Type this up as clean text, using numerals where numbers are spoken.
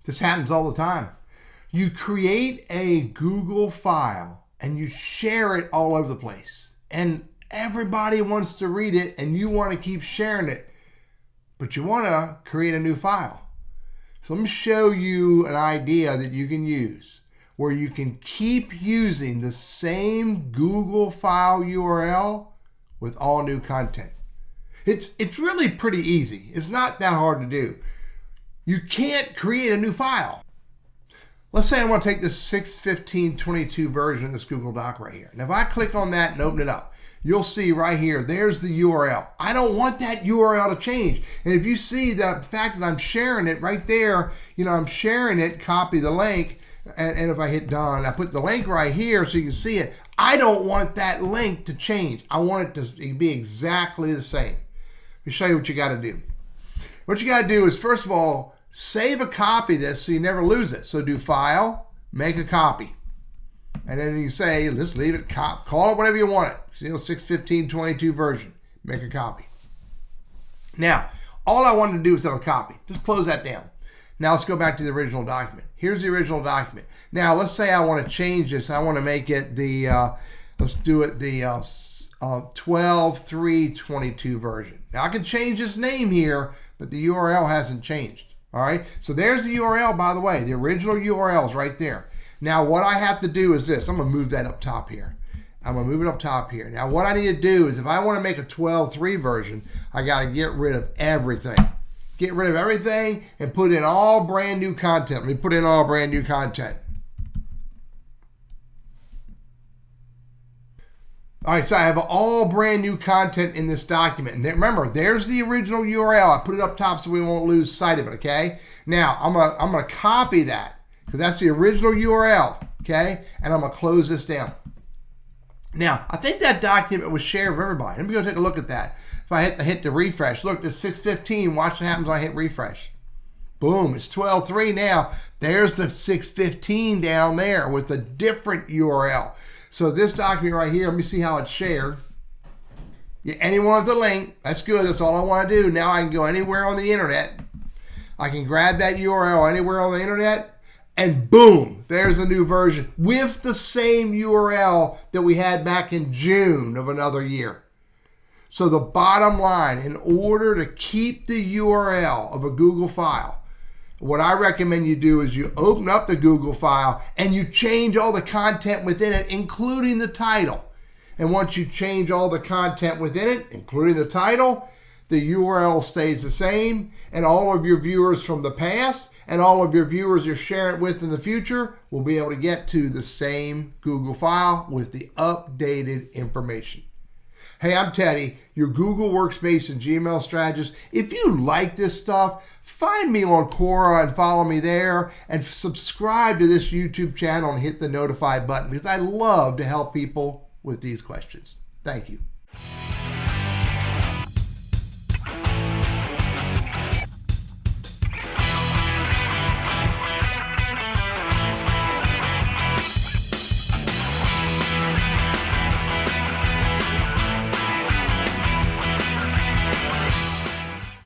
This happens all the time. You create a Google file and you share it all over the place. And everybody wants to read it and you want to keep sharing it, but you want to create a new file. So let me show you an idea that you can use where you can keep using the same Google file URL with all new content. It's really pretty easy. It's not that hard to do. You can't create a new file. Let's say I want to take this 6.15.22 version of this Google Doc right here. And if I click on that and open it up, you'll see right here, there's the URL. I don't want that URL to change. And if you see the fact that I'm sharing it right there, I'm sharing it, copy the link, and if I hit done, I put the link right here so you can see it. I don't want that link to change. I want it to be exactly the same. Let me show you what you got to do. What you got to do is, first of all, save a copy of this so you never lose it. So do File, Make a Copy. And then you say, just leave it, call it whatever you want it. 6.15.22 version, make a copy. Now, all I wanted to do was have a copy. Just close that down. Now let's go back to the original document. Here's the original document. Now let's say I want to change this. I want to make it the, let's do it the 12.3.22 version. Now I can change this name here, but the URL hasn't changed. All right, so there's the URL, by the way. The original URL is right there. Now what I have to do is this. I'm going to move that up top here. I'm going to move it up top here. Now what I need to do is if I want to make a 12.3 version, I got to get rid of everything. Get rid of everything and put in all brand new content. Let me put in all brand new content. All right, so I have all brand new content in this document. And remember, there's the original URL. I put it up top so we won't lose sight of it, okay? Now, I'm gonna copy that because that's the original URL, okay? And I'm gonna close this down. Now, I think that document was shared with everybody. Let me go take a look at that. If I hit the refresh, look, it's 6.15. Watch what happens when I hit refresh. Boom, it's 12.3 now. There's the 6.15 down there with a different URL. So this document right here, let me see how it's shared. Yeah, anyone with the link, that's good. That's all I want to do. Now I can go anywhere on the internet. I can grab that URL anywhere on the internet, and boom, there's a new version with the same URL that we had back in June of another year. So the bottom line, in order to keep the URL of a Google file, what I recommend you do is you open up the Google file and you change all the content within it, including the title. And once you change all the content within it, including the title, the URL stays the same, and all of your viewers from the past and all of your viewers you're sharing it with in the future will be able to get to the same Google file with the updated information. Hey, I'm Teddy, your Google Workspace and Gmail strategist. If you like this stuff, find me on Quora and follow me there, and subscribe to this YouTube channel and hit the notify button because I love to help people with these questions. Thank you.